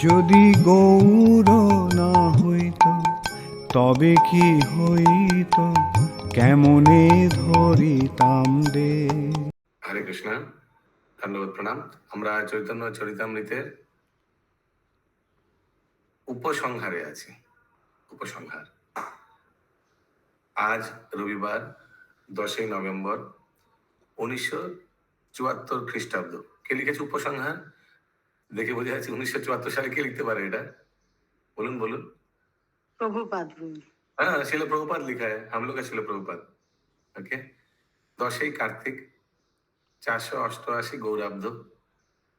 যদি গৌর না হইত তবে কি হইত, কেমনে ধরিতাম রে। হরে কৃষ্ণ, ধন্যবাদ, প্রণাম। আমরা চৈতন্য চরিতামৃতের উপসংহারে আছি। উপসংহার। আজ রবিবার 10ই নভেম্বর 1974 খ্রিস্টাব্দ। কে লিখেছে উপসংহার? দেখে বোঝা যাচ্ছে 1974 সালে কে লিখতে পারে এটা? বলুন বলুন। प्रभुपाद। हाँ, शिल प्रभुपाद लिखा है, हम लोग का शिल प्रभुपाद। ओके। 10ই কার্তিক 488 গৌরাব্দ,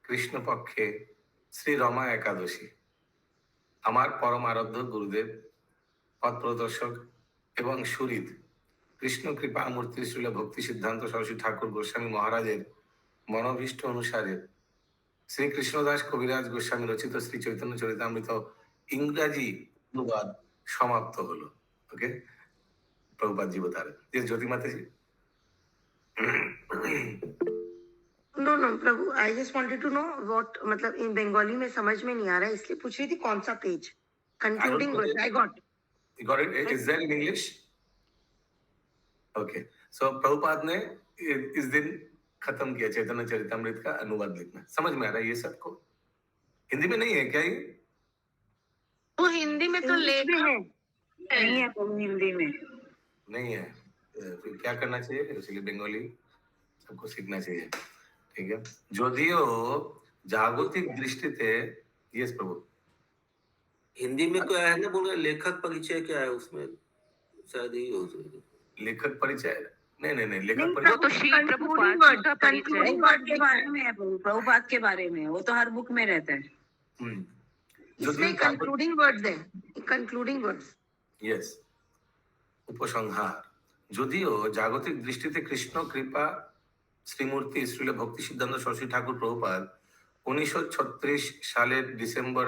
কৃষ্ণপক্ষে শ্রী রমা একাদশী। আমার পরম আরাধ্য গুরুদেব, পথ প্রদর্শক এবং সুহৃদ কৃষ্ণ কৃপা মূর্তি শ্রীল ভক্তি সিদ্ধান্ত সরস্বতী ঠাকুর গোস্বামী মহারাজের মনোভীষ্ট অনুসারে শ্রী কৃষ্ণদাস কবিরাজ গোস্বামী রচিত শ্রী চৈতন্য চরিতামৃত ইংরাজি অনুবাদ সমাপ্ত হলো। ওকে, प्रभुपाद जी बता रहे। ये ज्योति माता जी। नो प्रभु, I just wanted to know what, मतलब इन बंगाली में समझ में नहीं आ रहा है, इसलिए पूछ रही थी कौन सा page. Concluding word I got. You got it? Is there in English? Okay. So Prabhupada ने इस दिन खत्म किया चैतन्य चरितामृत का अनुवाद लिखना। समझ में आ रहा है ये सबको? हिंदी में नहीं है क्या ये? वो हिंदी में तो इंग्लिश में है, नहीं है वो हिंदी में नहीं है। फिर क्या करना चाहिए? इसलिए बंगाली सबको सीखना चाहिए। ठीक है। যদিও जागतिक दृष्टिते, यस प्रभु, हिंदी में क्या है ना, बोल रहे लेखक परिचय क्या है उसमें, शायद यही हो सकता है। लेखक परिचय। नहीं नहीं नहीं, लेखक वो परिचय तो श्री प्रभुपाद जी का परिचय प्रभुपाद के बारे में है, प्रभुपाद के बारे में, वो तो हर बुक में रहता है। इसमें कंक्लूडिंग वर्ड्स है, कंक्लूडिंग वर्ड्स। यस, উপসংহার। যদিও জাগতিক দৃষ্টিতে কৃষ্ণ কৃপা শ্রীমূর্তি শ্রীল ভক্তি সিদ্ধান্ত সরস্বতী ঠাকুর প্রভুপাদ 1936 সালের ডিসেম্বর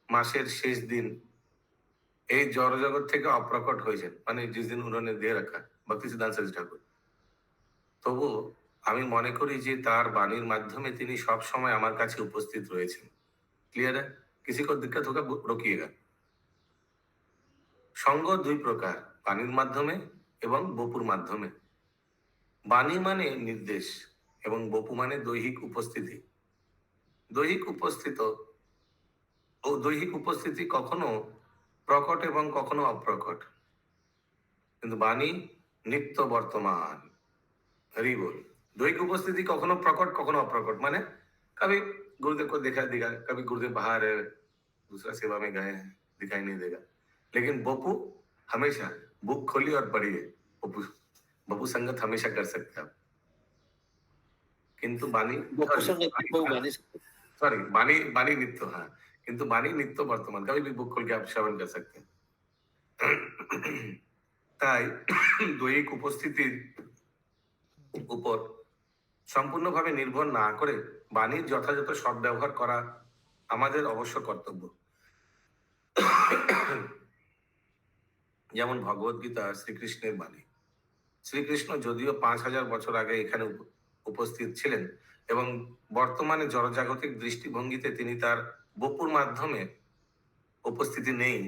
মাসের শেষ দিন এই জড়জগৎ থেকে অপ্রকট হয়েছেন, মানে जिस दिन उन्होंने दे रखा ভক্তি সিদ্ধান্ত সরস্বতী ঠাকুর, তবু আমি মনে করি যে তার বাণীর মাধ্যমে তিনি সব সময় আমার কাছে উপস্থিত রয়েছেন। ক্লিয়ার है? किसी को दिक्कत होगा रोकिएगा। সঙ্গ দুই প্রকার, বাণীর মাধ্যমে এবং বপুর মাধ্যমে। বাণী মানে নির্দেশ এবং বপু মানে দৈহিক উপস্থিতি। দৈহিক উপস্থিতি কখনো প্রকট এবং কখনো অপ্রকট, কিন্তু বাণী নিত্য বর্তমান। हरि बोल। दৈহিक उपस्थिति कखनो प्रकट कखनो अप्रकट, माने कभी गुरुदेव को देखा दिखा, कभी गुरुदेव बाहर है, दूसरा सेवा में गए हैं, दिखाई नहीं देगा। लेकिन बपू हमेशा बुक खोलिए और पढ़िए, बपू संगत हमेशा कर सकते हैं आप। किंतु बानी सॉरी बानी नित्य, हाँ, किंतु बानी नित्य वर्तमान, कभी भी बुक खोल के आप श्रवण कर सकते हैं। তাই দৈহিক উপস্থিতির উপর সম্পূর্ণভাবে নির্ভর না করে বাণীর যথাযথ সদ্ব্যবহার করা আমাদের অবশ্য কর্তব্য। যেমন ভগবত গীতা শ্রীকৃষ্ণের বাণী। শ্রীকৃষ্ণ যদিও 5000 বছর আগে এখানে উপস্থিত ছিলেন এবং বর্তমানে জড়জাগতিক দৃষ্টিভঙ্গিতে তিনি তার বপুর মাধ্যমে উপস্থিতি নেই,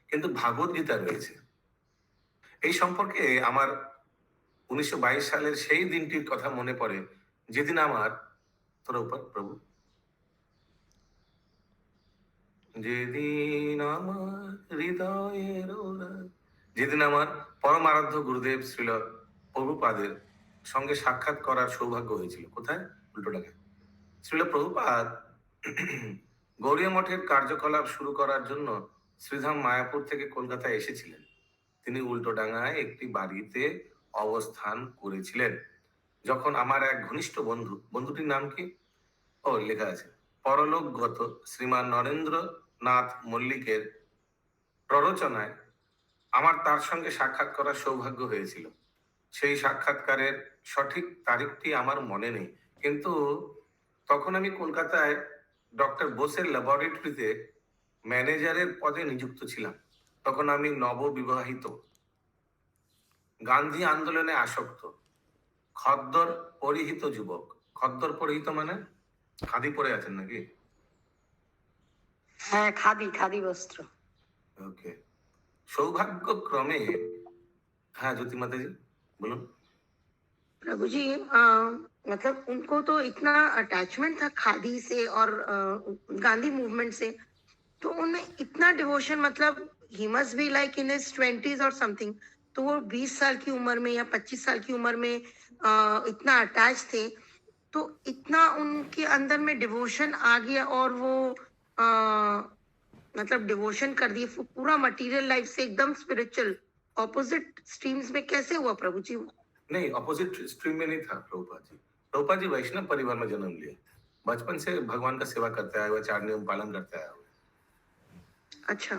কিন্তু ভাগবত গীতা রয়েছে। এই সম্পর্কে আমার 1922 সালের সেই দিনটির কথা মনে পড়ে, যেদিন আমার তোর উপর প্রভু, যেদিন আমার হৃদয়ের যেদিন আমার পরম আরাধ্য গুরুদেব শ্রীল প্রভুপাদের সঙ্গে সাক্ষাৎ করার সৌভাগ্য হয়েছিল। কোথায়? উল্টোডাঙায়। শ্রীল প্রভুপাদ গৌড়িয়া মঠের কার্যকলাপ শুরু করার জন্য শ্রীধাম মায়াপুর থেকে কলকাতায় এসেছিলেন। তিনি উল্টোডাঙায় একটি বাড়িতে অবস্থান করেছিলেন যখন আমার এক ঘনিষ্ঠ বন্ধুটির নাম কি ও লেখা আছে, পরলোকগত শ্রীমান নরেন্দ্রনাথ মল্লিকের প্ররোচনায় আমার তার সঙ্গে সাক্ষাৎ করার সৌভাগ্য হয়েছিল। সেই সাক্ষাৎকারের সঠিক তারিখটি আমার মনে নেই, কিন্তু তখন আমি কলকাতায় ডক্টর বোসের ল্যাবরেটরিতে ম্যানেজারের পদে নিযুক্ত ছিলাম। তখন আমি নববিবাহিত, গান্ধী আন্দোলনে আসক্ত, খদ্দর পরিহিত যুবক। খদ্দর পরিহিত মানে খাদি পরে আছেন নাকি? है खादी खादी वस्त्र। ओके, सौभाग्य क्रमे, हाँ ज्योति माता जी बोलो। प्रभु जी मतलब उनको तो इतना अटैचमेंट था खादी से और गांधी मूवमेंट से, तो उनमें इतना डिवोशन, मतलब he must be like in his 20s और समथिंग। तो वो 20 साल की उम्र में या 25 साल की उम्र में इतना अटैच थे, तो इतना उनके अंदर में डिवोशन आ गया और वो मतलब डिवोशन कर दिए पूरा मटेरियल लाइफ से एकदम स्पिरिचुअल ऑपोजिट स्ट्रीम्स में कैसे हुआ प्रभु जी वो? नहीं, अपोजिट स्ट्रीम में नहीं था प्रभुपाद जी। प्रभुपाद जी वैष्णव परिवार में जन्म लिए, बचपन से भगवान का सेवा करते आए हुए, 4 नियम पालन करते आए हुए। अच्छा,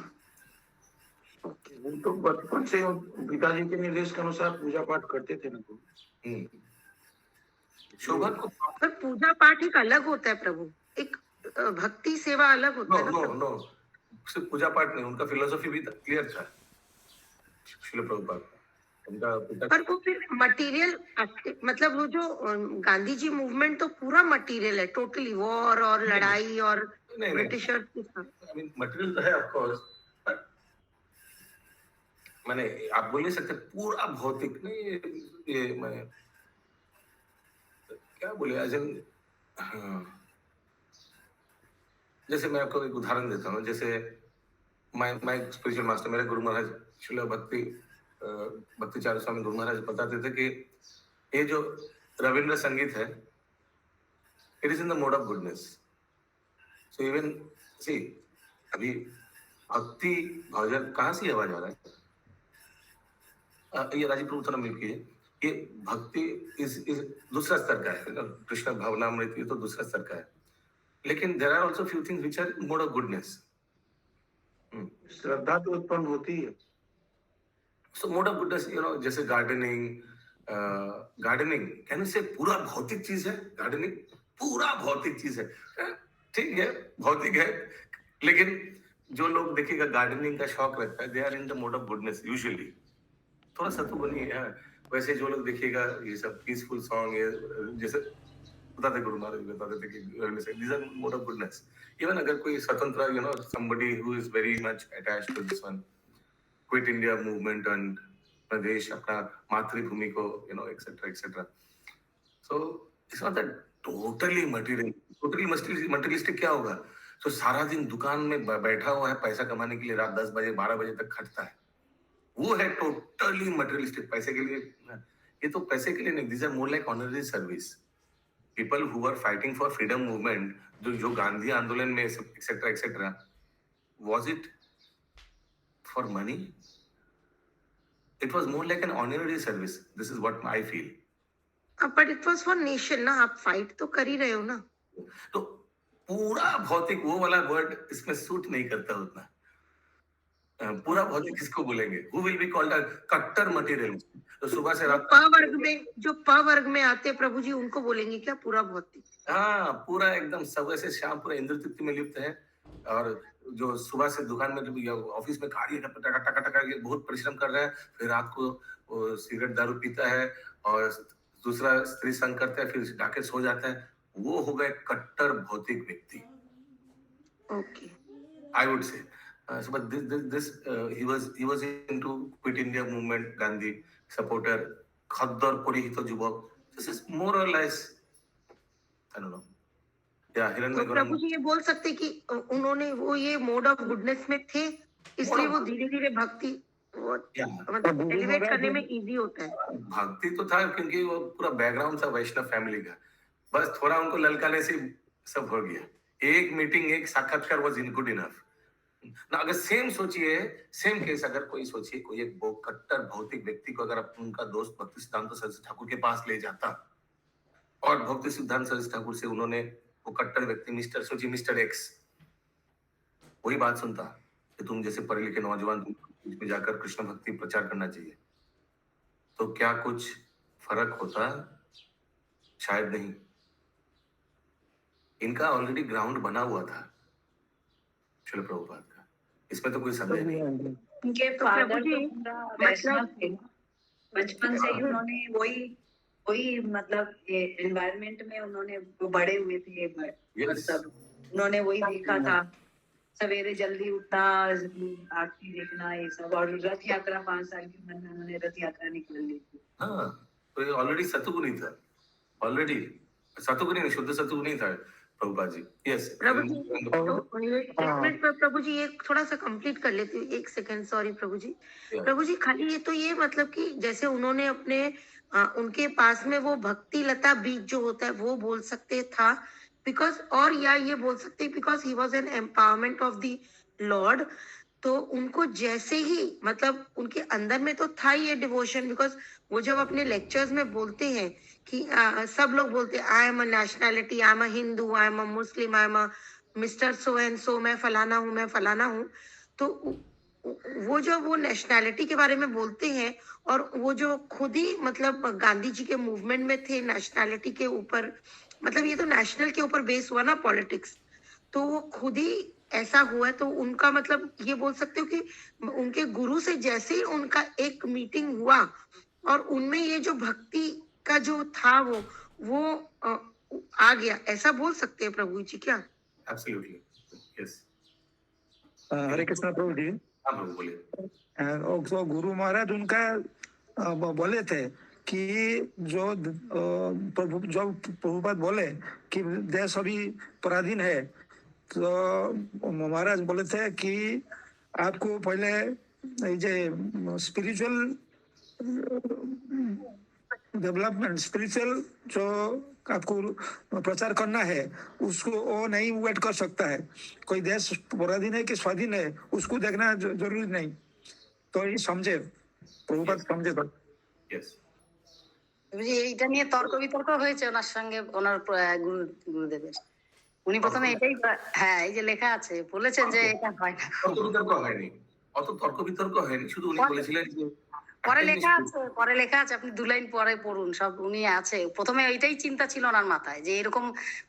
वो तो बचपन से पिताजी के निर्देश के अनुसार पूजा पाठ करते थे ना। हम्म। सौभाग्य को पर पूजा पाठ एक अलग होता है प्रभु, एक भक्ति सेवा अलग होता नो है ना नो प्रभु। नो, सिर्फ पूजा पाठ नहीं, उनका फिलोसॉफी भी क्लियर था श्रील प्रभुपाद का। उनका पिता पर वो फिर मटेरियल, मतलब वो जो गांधी जी मूवमेंट तो पूरा मटेरियल है, टोटली वॉर और लड़ाई और नहीं नहीं, ब्रिटिशर्स के साथ। आई मीन मटेरियल तो है ऑफ कोर्स, बट मैंने आप बोल नहीं सकते पूरा भौतिक नहीं, ये मैं क्या बोले एज एन, जैसे मैं आपको एक उदाहरण देता हूँ। जैसे मैं स्पिरिचुअल मास्टर, मेरे गुरु महाराज शिला भक्ति चारू स्वामी गुरु महाराज बताते थे कि ये जो रविंद्र संगीत है, it is in the mode of goodness. So even see अभी भक्ति भजन, कहाँ से आवाज आ रहा है? ये राजीव प्रभु थोड़ा मिल के, ये भक्ति इस दूसरा स्तर का है ना, कृष्ण भावनामृत ये तो दूसरा स्तर का है, लेकिन there are also few things which are mode of goodness. श्रद्धा तो उत्पन्न होती है। So mode of goodness, you know, जैसे गार्डनिंग, गार्डनिंग कैन से पूरा भौतिक चीज है। गार्डनिंग पूरा भौतिक चीज है, ठीक है, भौतिक है, लेकिन जो लोग देखिएगा गार्डनिंग का शौक रखता है, they are in the mode of goodness usually. थोड़ा सा तो बनिए। वैसे जो लोग देखिएगा ये सब पीसफुल सॉन्ग, ये जैसे बताते गुरु महाराज बताते थे कि these are mode of goodness। Even अगर कोई स्वतंत्र, you know, somebody who is very much attached to this one, Quit India Movement and प्रदेश अपना मातृभूमि को, you know, etcetera etcetera. So it's not that totally material, totally materialistic क्या होगा? तो सारा दिन दुकान में बैठा हुआ है, पैसा कमाने के लिए रात 10 बजे 12 बजे तक खटता है, वो है टोटली मटेरियलिस्टिक। पैसे के लिए, ये तो पैसे के लिए नहीं, this are more like honorary service. People who are fighting for freedom movement, जो गांधी आंदोलन में etcetera etcetera, was it for money? It was more like an honorary service. This is what I feel. But it was for nation ना, आप fight तो कर ही रहे हो ना। तो पूरा भौतिक वो वाला वर्ड इसमें सूट नहीं करता उतना। पूरा भौतिक किसको बोलेंगे? Who will be called a कट्टर मटेरियलिस्ट? तो सुबह से रात जो प वर्ग में आते हैं प्रभु जी, उनको बोलेंगे क्या पूरा भौतिक? हाँ, पूरा एकदम सुबह से शाम पूरा इंद्र तृप्ति में लिप्त है, और जो सुबह से दुकान में जो ऑफिस में कार्य टका टका टका ये बहुत परिश्रम कर रहा है, फिर रात को वो सिगरेट दारू पीता है और दूसरा स्त्री संग करता है, फिर जाके सो जाता है, वो हो गए कट्टर भौतिक व्यक्ति। Okay, I would say so but this he was into quit India movement, Gandhi supporter, खद्दर परिहित युवक। This is more or less, I don't know, या हिरण्य तो प्रभु जी ये बोल सकते कि उन्होंने वो ये मोड ऑफ गुडनेस में थे, इसलिए वो धीरे धीरे भक्ति मतलब एलिवेट करने में इजी होता है। भक्ति तो था क्योंकि वो पूरा बैकग्राउंड था वैष्णव फैमिली का, बस थोड़ा उनको ललकाने से सब हो गया। एक मीटिंग, एक साक्षात्कार वाज इन गुड इनफ ना। अगर सेम सोचिए, सेम केस अगर कोई सोचिए, कोई एक कट्टर भौतिक व्यक्ति को अगर उनका दोस्त भक्ति सिद्धांत सरस्वती ठाकुर के पास ले जाता और भक्ति सिद्धांत सरस्वती ठाकुर से उन्होंने वो कट्टर व्यक्ति मिस्टर एक्स वही बात सुनता कि तुम जैसे पढ़े लिखे नौजवान में जाकर कृष्ण भक्ति प्रचार करना चाहिए, तो क्या कुछ फर्क होता? शायद नहीं। इनका ऑलरेडी ग्राउंड बना हुआ था श्रील प्रभुपाद का, इसमें तो कोई संदेह नहीं। उनके फादर तो पूरा वैष्णव थे, बचपन से ही उन्होंने वही मतलब एनवायरनमेंट में उन्होंने बड़े हुए थे, मतलब उन्होंने वही देखा था, सवेरे जल्दी उठना, आरती देखना, ये सब। और रथ यात्रा 5 साल की उम्र में उन्होंने रथ यात्रा निकाल ली थी। हाँ, तो ये ऑलरेडी सतुगुनी था, ऑलरेडी सतुगुनी नहीं, शुद्ध सतुगुनी था प्रभुपाद जी। यस प्रभु जी तो ये एक हाँ। मिनट पर प्रभु जी एक थोड़ा सा कंप्लीट कर लेती हूँ, एक सेकंड, सॉरी प्रभु जी। प्रभु जी खाली ये तो ये मतलब कि जैसे उन्होंने अपने उनके पास में वो भक्ति लता बीज जो होता है वो बोल सकते था बिकॉज, और या ये बोल सकते because he was an empowerment of the Lord. तो उनको जैसे ही मतलब उनके अंदर में तो था ये डिवोशन, बिकॉज वो जब अपने लेक्चर्स में बोलते हैं कि सब लोग बोलते हैं I am a nationality, I am a Hindu, I am a Muslim, I am a mister so and so, मैं फलाना हूँ, मैं फलाना हूँ। तो वो जो वो नेशनैलिटी के बारे में बोलते हैं और वो जो खुद ही मतलब गांधी जी के मूवमेंट में थे नेशनैलिटी के ऊपर, मतलब ये तो नेशनल के ऊपर बेस हुआ ना पॉलिटिक्स, तो वो खुद ही ऐसा हुआ। तो उनका मतलब ये बोल सकते हो कि उनके गुरु से जैसे ही उनका एक मीटिंग हुआ और उनमें ये जो भक्ति का जो था वो आ गया, ऐसा बोल सकते हैं प्रभु जी क्या? Absolutely, yes. हरे कृष्ण प्रभु जी। हाँ प्रभु बोलिए। तो गुरु महाराज उनका बोले थे कि जो प्रभुपाद बोले कि देश अभी पराधीन है, तो महाराज बोले थे कि आपको पहले स्पिरिचुअल डेवलपमेंट, स्पिरिचुअल जो आपको प्रचार करना है उसको वो नहीं वेट कर सकता है। कोई देश पराधीन है कि स्वाधीन है उसको देखना जरूरी नहीं। तो ये समझे, प्रभुपाद समझे तो। यस এটা নিয়ে তর্ক বিতর্ক হয়েছে ওনার সঙ্গে, ওনার গুরুদেবের। উনি প্রথমে এটাই হ্যাঁ এই যে লেখা আছে বলেছেন যে এটা হয় না। তর্ক বিতর্ক হয়নি, অত তর্ক বিতর্ক হয়নি, শুধু উনি বলেছিলেন যে পরে লেখা আছে, পরে লেখা আছে, আপনি 2 লাইন পরে পড়ুন, সব উনি আছে। প্রথমে ওইটাই চিন্তা ছিল ওনার মাথায় যে এরকম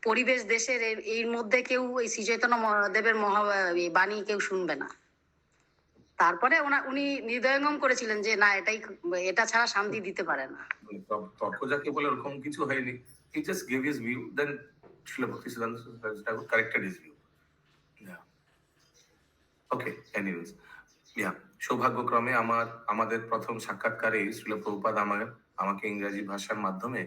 পরিবেশ দেশের এর মধ্যে কেউ এই শ্রী চৈতন্য দেবের বাণী কেউ শুনবে না। তারপরে উনি হৃদয়ঙ্গম করেছিলেন যে না এটা ছাড়া শান্তি দিতে পারে না। তর্ক যাকে বলে ওরকম কিছু হয়নি। He just gave his view, then Srila Bhaktisiddhanta Saraswati Thakur corrected his view. Yeah. Okay, anyways. Yeah. সৌভাগ্যক্রমে আমাদের প্রথম সাক্ষাৎকারে শ্রীল প্রভুপাদ আমাকে ইংরেজি ভাষার মাধ্যমে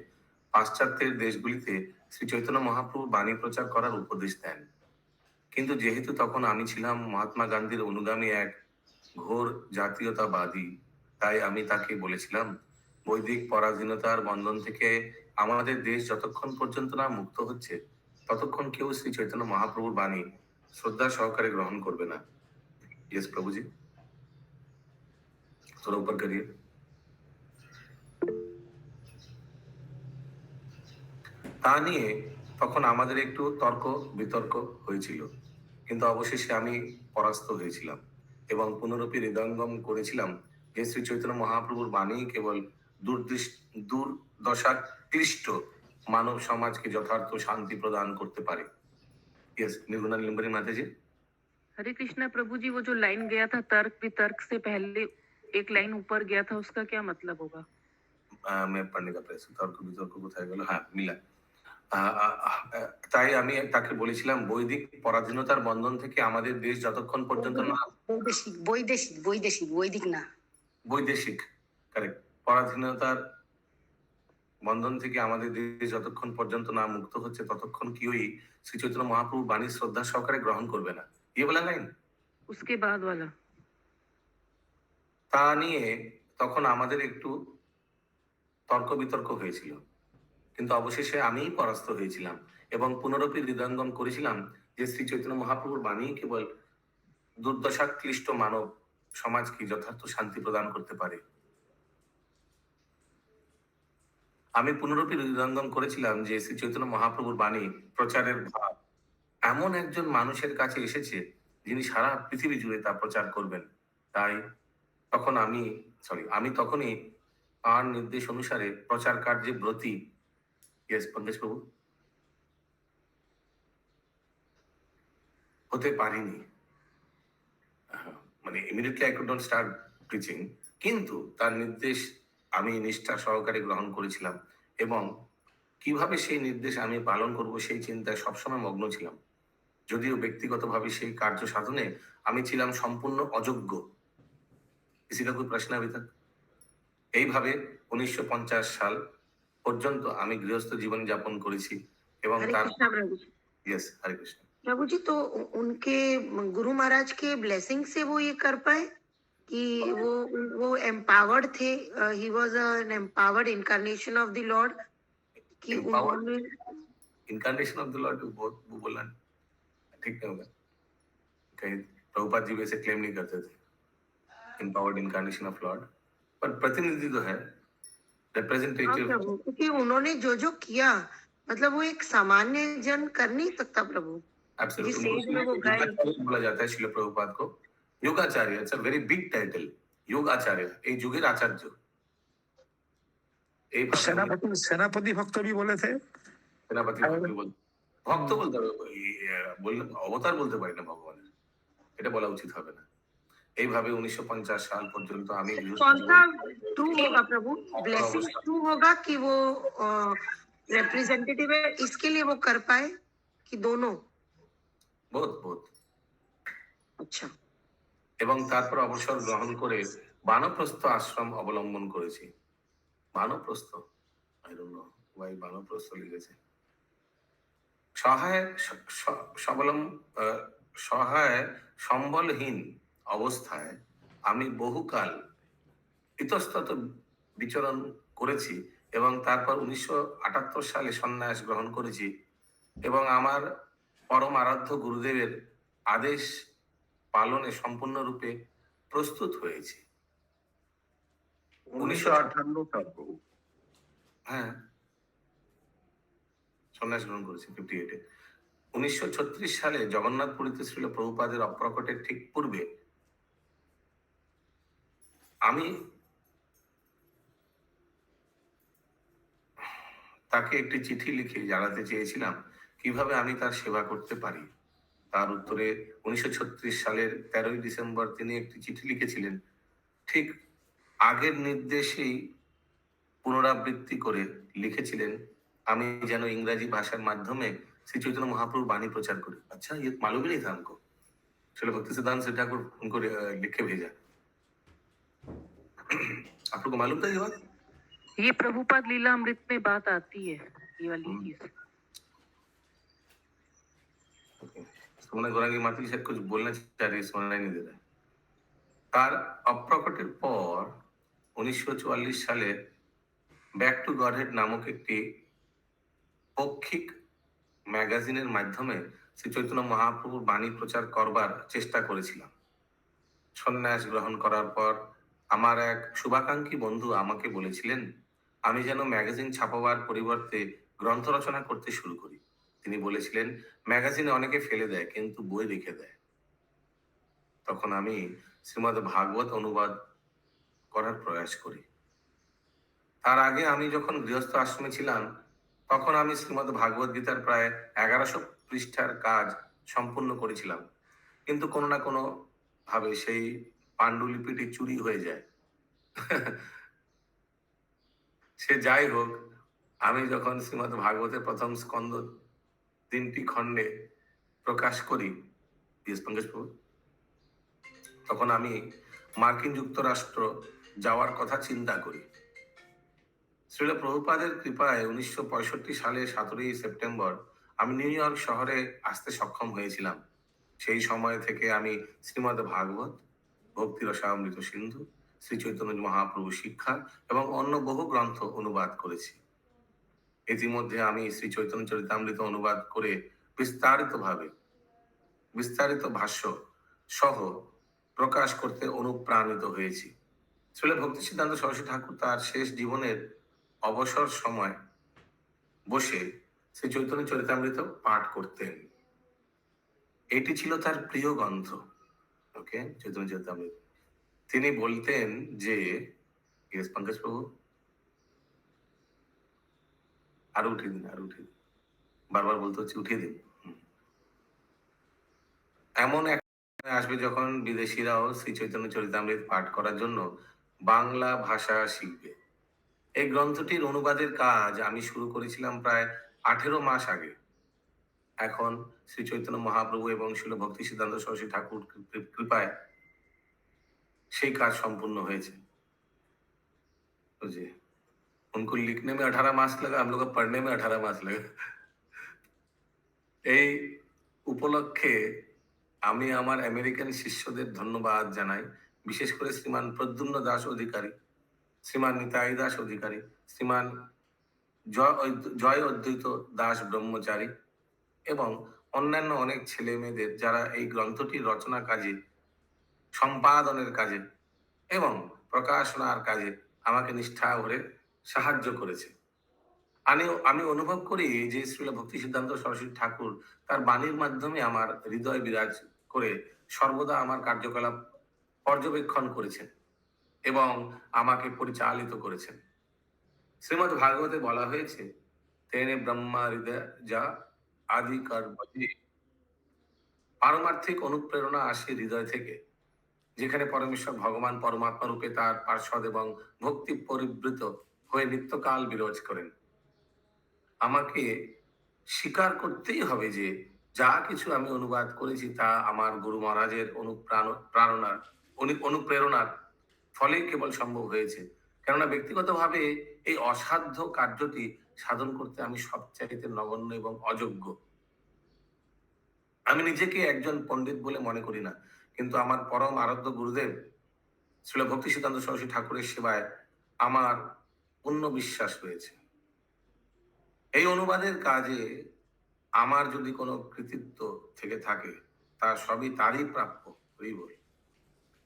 পাশ্চাত্যের দেশগুলিতে শ্রী চৈতন্য মহাপ্রভুর বাণী প্রচার করার উপদেশ দেন। কিন্তু যেহেতু তখন আমি ছিলাম মহাত্মা গান্ধীর অনুগামী এক ঘোর জাতীয়তাবাদী, তাই আমি তাকে বলেছিলাম বৈদিক পরাধীনতার বন্ধন থেকে আমাদের দেশ যতক্ষণ পর্যন্ত না মুক্ত হচ্ছে ততক্ষণ কেউ শ্রী চৈতন্য মহাপ্রভুর বাণী শ্রদ্ধা সহকারে গ্রহণ করবে না। ইয়েস প্রভুজি, थोड़ा ऊपर करिए। তা নিয়ে তখন আমাদের একটু তর্ক বিতর্ক হয়েছিল, কিন্তু অবশেষে আমি পরাস্ত হয়েছিলাম এবং পুনরূপী হৃদয়ঙ্গম করেছিলাম যে শ্রী চৈতন্য মহাপ্রভুর বাণী কেবল দুর্দশাক্লিষ্ট মানব সমাজকে যথার্থ শান্তি প্রদান করতে পারে। यस निर्गुणा लिम्बरी माता जी। हरे कृष्णा प्रभु जी, वो जो लाइन गया था तर्क वितर्क से पहले एक लाइन ऊपर गया था, उसका क्या मतलब होगा? मैं पढ़ने का प्रयास, तर्क বিতর্ক কোথায় গেল? হ্যাঁ মিলা। তাই আমি তাকে বলেছিলাম বৈদিক পরাধীনতার বন্ধন থেকে আমাদের দেশ যতক্ষণ পর্যন্ত না বৈদেশিক বৈদেশিক বৈদেশিক বৈদিক না বৈদেশিক কারেক্ট পরাধীনতার বন্ধন থেকে আমাদের দেশ যতক্ষণ পর্যন্ত না মুক্ত হচ্ছে ততক্ষণ কেউই শ্রী চৈতন্য মহাপ্রভু বাণী শ্রদ্ধা সহকারে গ্রহণ করবে না। ये वाला লাইন उसके बाद वाला তা নিয়ে তখন আমাদের একটু তর্ক বিতর্ক হয়েছিল, কিন্তু অবশেষে আমিই পরাস্ত হয়েছিলাম এবং পুনরূপী হৃদয়ঙ্গম করেছিলাম যে শ্রী চৈতন্য মহাপ্রভুর বাণী কেবল দুর্দশাক্লিষ্ট মানব সমাজকে যথার্থ শান্তি প্রদান করতে পারে। আমি পুনরূপী হৃদয়ঙ্গম করেছিলাম যে শ্রী চৈতন্য মহাপ্রভুর বাণী প্রচারের ভাব এমন একজন মানুষের কাছে এসেছে যিনি সারা পৃথিবী জুড়ে তা প্রচার করবেন। তাই তখন আমি তখনই তার নির্দেশ অনুসারে প্রচার কার্যে ব্রতী। ইয়েস পঙ্কজ প্রভু, হতে পারিনি, মানে immediately I could not start preaching, কিন্তু তার নির্দেশ আমি নিষ্ঠা সহকারে গ্রহণ করেছিলাম এবং কিভাবে সেই নির্দেশ আমি পালন করব সেই চিন্তায় সবসময় মগ্ন ছিলাম। যদিও ব্যক্তিগতভাবে সেই কার্য সাধনে আমি ছিলাম সম্পূর্ণ অযোগ্য। किसी का कोई प्रश्न अभी तक? এইভাবে 1950 সাল পর্যন্ত আমি গৃহস্থ জীবন যাপন করেছি এবং हरे তার कृष्णा प्रभु जी। ইয়েস হরে কৃষ্ণ। प्रभु जी तो उनके गुरु महाराज के ब्लेसिंग से वो ये कर पाए कि वो एम्पावर्ड थे, he was an empowered incarnation of the Lord कि Empowered? उन्होंने इनकारनेशन ऑफ द लॉर्ड बहुत वो बोलना ठीक नहीं होगा। कहीं प्रभुपाद जी वैसे क्लेम नहीं करते थे एम्पावर्ड इनकारनेशन ऑफ लॉर्ड, पर प्रतिनिधि तो है, हाँ रिप्रेजेंटेटिव। प्रभु, क्योंकि उन्होंने जो जो किया मतलब वो एक सामान्य जन कर नहीं सकता प्रभु। जिस एज में वो गए बोला जाता है शिल प्रभुपाद को योगाचार्य। It's a very big title, योगाचार्य, এই যুগের আচার্য। এইভাবে सेनापति भक्त भी बोले थे। সেনাপতি ভক্ত বলতে হবে, বললে অবতার বলতে পারি না ভগবানের, এটা বলা উচিত হবে না। এইভাবে 1950 সাল পর্যন্ত আমি कौन सा टू होगा प्रभु? ब्लेसिंग टू होगा कि वो रिप्रेजेंटेटिव है इसके लिए वो कर पाए कि दोनों? বহুত বহুত अच्छा, এবং তারপর অবসর গ্রহণ করে বানপ্রস্থ আশ্রম অবলম্বন করেছি। বানপ্রস্থ, আই ডোন্ট নো ওয়াই বানপ্রস্থ লিখেছে। সহায় সহায় সম্বলহীন অবস্থায় আমি বহুকাল ইতস্তত বিচরণ করেছি এবং তারপর 1978 সালে সন্ন্যাস গ্রহণ করেছি এবং আমার পরম আরাধ্য গুরুদেবের আদেশ পালনে সম্পূর্ণরূপে প্রস্তুত হয়েছি। 1958 সাল প্রভু। হ্যাঁ, সন্ন্যাস গ্রহণ করেছি 58-এ। 1936 সালে জগন্নাথপুরীতে ছিল প্রভুপাদের অপ্রকটের ঠিক পূর্বে আমি তাকে একটি চিঠি লিখে জানাতে চেয়েছিলাম কিভাবে আমি তার সেবা করতে পারি। তার উত্তরে 1936 সালের 13ই ডিসেম্বর তিনি একটি চিঠি লিখেছিলেন, ঠিক আগের নির্দেশেই পুনরাবৃত্তি করে লিখেছিলেন আমি যেন ইংরেজি ভাষার মাধ্যমে श्री चैतन्य महाप्रभु वाणी प्रचार करी। अच्छा, ये मालूम ही नहीं था हमको। चलो भक्ति सिद्धांत से ठाकुर उनको लिख के भेजा। आप लोग को मालूम था ये बात? ये प्रभुपाद लीला अमृत में बात आती है, ये वाली चीज। सोना गोरांगी माता शायद कुछ बोलना चाह रही है, सुनाई नहीं दे रहा है। তার অপ্রকটের পর 1944 সালে ব্যাক টু গডহেড নামক একটি পৌক্ষিক ম্যাগাজিনের মাধ্যমে শ্রী চৈতন্য মহাপ্রভুর বাণী প্রচার করবার চেষ্টা করেছিলাম। সন্ন্যাস গ্রহণ করার পর আমার এক শুভাকাঙ্ক্ষী বন্ধু আমাকে বলেছিলেন আমি যেন ম্যাগাজিন ছাপাবার পরিবর্তে গ্রন্থ রচনা করতে শুরু করি। তিনি বলেছিলেন ম্যাগাজিনে অনেকে ফেলে দেয় কিন্তু বই রেখে দেয়। তখন আমি শ্রীমদ ভাগবত অনুবাদ করার প্রয়াস করি। তার আগে আমি যখন গৃহস্থ আশ্রমে ছিলাম তখন আমি শ্রীমদ ভাগবত গীতার প্রায় 1100 পৃষ্ঠার কাজ সম্পূর্ণ করেছিলাম, কিন্তু কোনো না কোনো ভাবে সেই পাণ্ডুলিপিটি চুরি হয়ে যায়। সে যাই হোক, আমি যখন শ্রীমদ ভাগবতের প্রথম স্কন্ধ 3টি খণ্ডে প্রকাশ করি তখন আমি মার্কিন যুক্তরাষ্ট্র যাওয়ার কথা চিন্তা করি। শ্রীল প্রভুপাদের কৃপায় 1965 সালে 17ই সেপ্টেম্বর আমি নিউ ইয়র্ক শহরে আসতে সক্ষম হয়েছিলাম। সেই সময় থেকে আমি শ্রীমদ ভাগবত, ভক্তি রসামৃত সিন্ধু, শ্রী চৈতন্য মহাপ্রভু শিক্ষা এবং অন্য বহু গ্রন্থ অনুবাদ করেছি। ইতিমধ্যে আমি শ্রী চৈতন্য চরিতামৃত অনুবাদ করে বিস্তারিত ভাষ্য সহ প্রকাশ করতে অনুপ্রাণিত হয়েছি। শ্রীল ভক্তি সিদ্ধান্ত সরস্বতী ঠাকুর তার শেষ জীবনের অবসর সময় বসে শ্রী চৈতন্য চরিতামৃত পাঠ করতেন। এটি ছিল তার প্রিয় গ্রন্থ। ওকে, চৈতন্য চরিতামৃত। তিনি বলতেন যে পঙ্কজ প্রভু আরো উঠিয়ে দিন, বারবার বলতে হচ্ছে উঠিয়ে দিন। এমন এক আসবে যখন বিদেশিরাও শ্রী চৈতন্য চরিতামৃত পাঠ করার জন্য বাংলা ভাষা শিখবে। এই গ্রন্থটির অনুবাদের কাজ আমি শুরু করেছিলাম প্রায় 18 মাস আগে। এখন শ্রী চৈতন্য মহাপ্রভু এবং শিল ভক্তি সিদ্ধান্ত সরস্বতী ঠাকুর কৃপায় সেই কাজ সম্পূর্ণ হয়েছে। तो जी उनको लिखने में 18 मास लगा, हम लोग को पढ़ने में 18 मास लगा। এই উপলক্ষে আমি আমার আমেরিকান শিষ্যদের ধন্যবাদ জানাই, বিশেষ করে শ্রীমান প্রদ্যুম্ন দাস অধিকারী, শ্রীমান নিতাই দাস অধিকারী, শ্রীমান জয় অদ্বৈত দাস ব্রহ্মচারী এবং অন্যান্য অনেক ছেলে মেয়েদের যারা এই গ্রন্থটির রচনা কাজে, সম্পাদনের কাজে এবং প্রকাশনার কাজে আমাকে নিষ্ঠা ভরে সাহায্য করেছে। আমি অনুভব করি যে শ্রীল ভক্তি সিদ্ধান্ত সরস্বতী ঠাকুর তার বাণীর মাধ্যমে আমার হৃদয় বিরাজ করে সর্বদা আমার কার্যকলাপ পর্যবেক্ষণ করেছেন এবং আমাকে পরিচালিত করেছেন। শ্রীমদ্ ভাগবতে বলা হয়েছে, তেনে ব্রহ্মা হৃদয় যা আদি কর্মে। পারমার্থিক অনুপ্রেরণা আসে হৃদয় থেকে, যেখানে পরমেশ্বর ভগবান পরমাত্মা রূপে তার পার্শ্বদ এবং ভক্তি পরিবৃত হয়ে নিত্যকাল বিরাজ করেন। আমাকে স্বীকার করতেই হবে যে যা কিছু আমি অনুবাদ করেছি তা আমার গুরু মহারাজের অনুপ্রেরণার ফলে কেবল সম্ভব হয়েছে। কেননা ব্যক্তিগতভাবে এই অসাধ্য কার্যটি সাধন করতে আমি সবচাইতে নগণ্য এবং অযোগ্য। আমি নিজেকে একজন পণ্ডিত বলে মনে করি না, কিন্তু আমার পরম আরাধ্য গুরুদেব শ্রীল ভক্তি সিদ্ধান্ত সরস্বতী ঠাকুরের সেবায় আমার পূর্ণ বিশ্বাস রয়েছে। এই অনুবাদের কাজে আমার যদি কোনো কৃতিত্ব থেকে থাকে তা সবই তারই প্রাপ্য। বল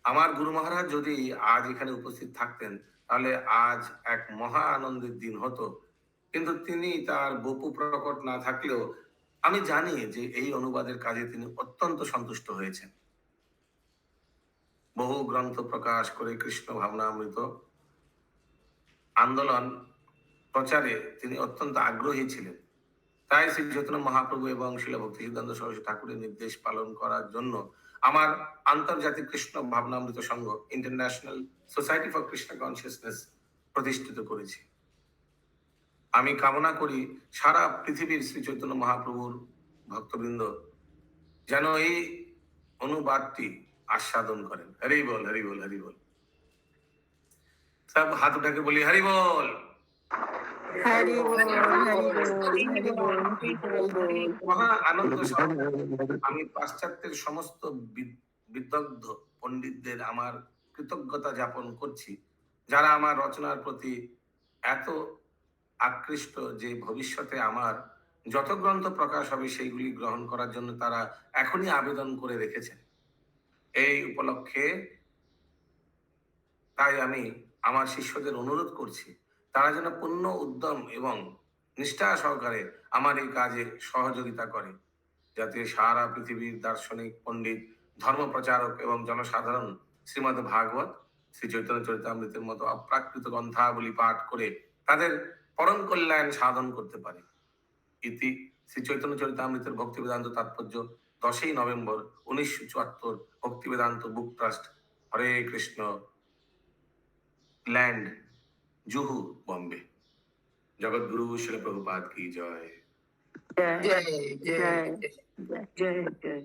আমার গুরু মহারাজ যদি আজ এখানে উপস্থিত থাকতেন তাহলে আজ এক মহা আনন্দের দিন হতো, কিন্তু তিনি তার বপু প্রকট না থাকলেও আমি জানি যে এই অনুবাদের কাজে তিনি অত্যন্ত সন্তুষ্ট হয়েছেন। বহু গ্রন্থ প্রকাশ করে কৃষ্ণ ভাবনামৃত আন্দোলন প্রচারে তিনি অত্যন্ত আগ্রহী ছিলেন। তাই শ্রী চৈতন্য মহাপ্রভু এবং শিল ভক্তি সিদ্ধান্ত সরস্বতী ঠাকুরের নির্দেশ পালন করার জন্য আমার আন্তর্জাতিক কৃষ্ণ ভাবনামৃত সংঘ, International Society for Krishna Consciousness প্রতিষ্ঠিত করেছি। আমি কামনা করি সারা পৃথিবীর শ্রী চৈতন্য মহাপ্রভুর ভক্তবৃন্দ যেন এই অনুবাদটি আস্বাদন করেন। হরি বল, হরি বল, হরি বল। সব হাত উঠাকে বলি হরি বল। মহা আনন্দ আমি পাশ্চাত্যের সমস্ত বিদগ্ধ পণ্ডিতদের আমার কৃতজ্ঞতা জ্ঞাপন করছি, যারা আমার রচনার প্রতি এত আকৃষ্ট যে ভবিষ্যতে আমার যত গ্রন্থ প্রকাশ হবে সেইগুলি গ্রহণ করার জন্য তারা এখনই আবেদন করে রেখেছেন। এই উপলক্ষে তাই আমি আমার শিষ্যদের অনুরোধ করছি তারা যেন পূর্ণ উদ্যম এবং নিষ্ঠা সহকারে আমার এই কাজে সহযোগিতা করে, যাতে সারা পৃথিবীর দার্শনিক, পণ্ডিত, ধর্ম প্রচারক এবং জনসাধারণ শ্রীমদ্ ভাগবত, শ্রী চৈতন্য চরিতামৃতের মতো অপ্রাকৃত গ্রন্থাবলী পাঠ করে তাদের পরম কল্যাণ সাধন করতে পারে। ইতি শ্রী চৈতন্য চরিতামৃতের ভক্তি বেদান্ত তাৎপর্য 10ই নভেম্বর 1974 ভক্তি বেদান্ত বুক ট্রাস্ট, হরে কৃষ্ণ, लैंड जुहू, बॉम्बे। जगत गुरु श्री प्रभुपाद की जय। जय जय जय जय जय।